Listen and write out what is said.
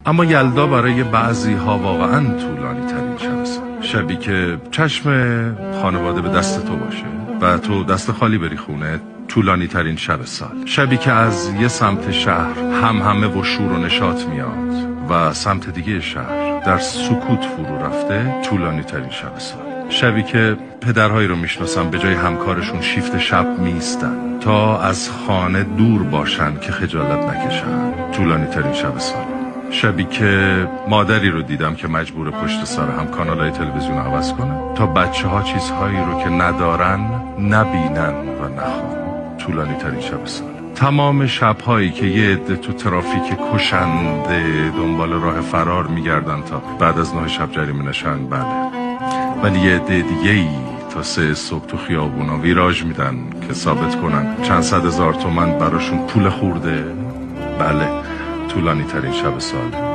اما یلدا برای بعضی ها واقعا طولانی ترین شب سال. شبی که چشم خانواده به دست تو باشه و تو دست خالی بری خونه، طولانی ترین شب سال. شبی که از یه سمت شهر همه و شور و نشاط میاد و سمت دیگه شهر در سکوت فرو رفته، طولانی ترین شب سال. شبی که پدرهایی رو میشناسم به جای همکارشون شیفت شب میستن تا از خانه دور باشن که خجالت نکشن، طولانی ترین شب سال. شبی که مادری رو دیدم که مجبور پشت سر هم کانالای تلویزیون عوض کنه تا بچه ها چیزهایی رو که ندارن نبینن و نخوان، طولانی ترین شب سال. تمام شبهایی که یه عده تو ترافیک کشنده دنبال راه فرار میگردن تا بعد از 9 شب جریمه نشن، بله، ولی یه عده دیگه‌ای تا 3 صبح تو خیابونا ویراژ میدن که ثابت کنن چند صد هزار تومن براشون پول خورده، بله، طولانی ترین شب سال.